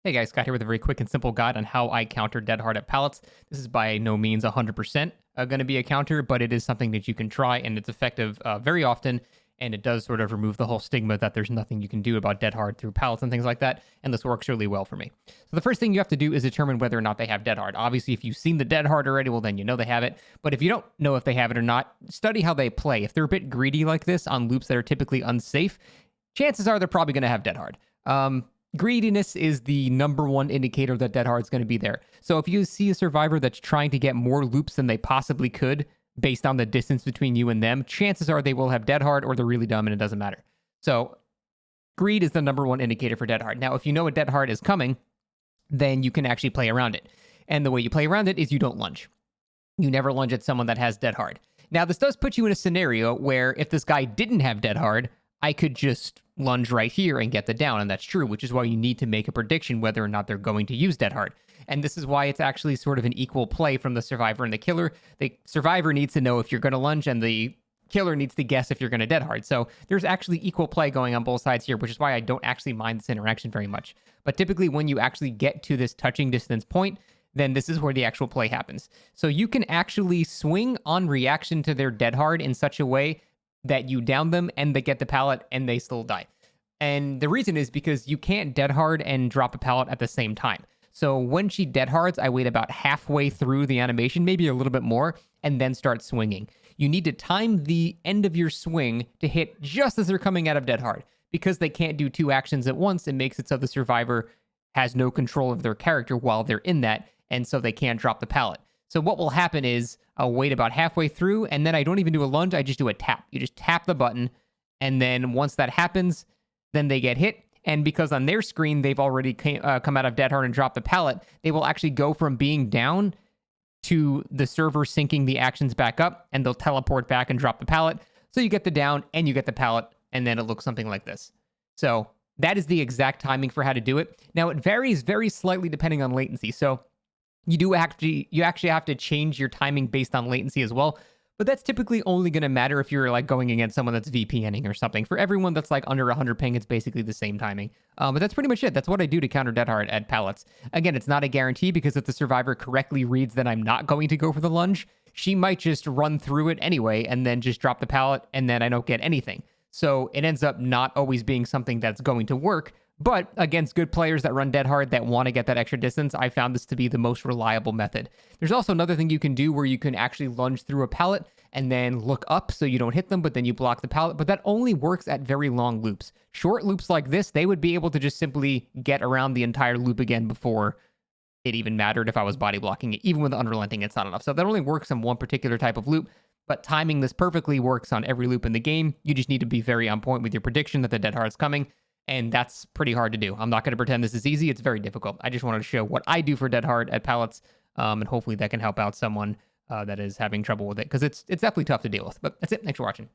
Hey guys, Scott here with a very quick and simple guide on how I counter dead hard at pallets. This is by no means 100% going to be a counter, but it is something that you can try and it's effective very often. And it does sort of remove the whole stigma that there's nothing you can do about dead hard through pallets and things like that. And this works really well for me. So the first thing you have to do is determine whether or not they have dead hard. Obviously, if you've seen the dead hard already, well, then you know they have it. But if you don't know if they have it or not, study how they play. If they're a bit greedy like this on loops that are typically unsafe, chances are they're probably going to have dead hard. Greediness is the number one indicator that dead hard is going to be there. So if you see a survivor that's trying to get more loops than they possibly could based on the distance between you and them, chances are they will have dead hard or they're really dumb and it doesn't matter. So greed is the number one indicator for dead hard. Now, if you know a dead hard is coming, then you can actually play around it. And the way you play around it is you don't lunge. You never lunge at someone that has dead hard. Now, this does put you in a scenario where if this guy didn't have dead hard, I could just lunge right here and get the down, and that's true, which is why you need to make a prediction whether or not they're going to use dead hard. And this is why it's actually sort of an equal play from the survivor and the killer. The survivor needs to know if you're going to lunge, and the killer needs to guess if you're going to dead hard. So there's actually equal play going on both sides here, which is why I don't actually mind this interaction very much. But typically when you actually get to this touching distance point, then this is where the actual play happens. So you can actually swing on reaction to their dead hard in such a way that you down them and they get the pallet and they still die. And the reason is because you can't dead hard and drop a pallet at the same time. So when she dead hards, I wait about halfway through the animation, maybe a little bit more, and then start swinging. You need to time the end of your swing to hit just as they're coming out of dead hard. Because they can't do two actions at once, it makes it so the survivor has no control of their character while they're in that, and so they can't drop the pallet. So what will happen is I'll wait about halfway through, and then I don't even do a lunge, I just do a tap. You just tap the button, and then once that happens, then they get hit. And because on their screen, they've already come out of dead hard and dropped the pallet, they will actually go from being down to the server syncing the actions back up, and they'll teleport back and drop the pallet. So you get the down, and you get the pallet, and then it looks something like this. So that is the exact timing for how to do it. Now, it varies very slightly depending on latency. So you actually have to change your timing based on latency as well. But that's typically only going to matter if you're like going against someone that's VPNing or something. For everyone that's like under 100 ping, it's basically the same timing. But that's pretty much it. That's what I do to counter dead hard at pallets. Again, it's not a guarantee because if the survivor correctly reads that I'm not going to go for the lunge, she might just run through it anyway and then just drop the pallet and then I don't get anything. So it ends up not always being something that's going to work. But against good players that run dead hard that want to get that extra distance, I found this to be the most reliable method. There's also another thing you can do where you can actually lunge through a pallet and then look up so you don't hit them, but then you block the pallet. But that only works at very long loops. Short loops like this, they would be able to just simply get around the entire loop again before it even mattered if I was body blocking it. Even with unrelenting, it's not enough. So that only works on one particular type of loop. But timing this perfectly works on every loop in the game. You just need to be very on point with your prediction that the dead hard's coming. And that's pretty hard to do. I'm not going to pretend this is easy. It's very difficult. I just wanted to show what I do for dead hard at pallets. And hopefully that can help out someone that is having trouble with it. Because it's definitely tough to deal with. But that's it. Thanks for watching.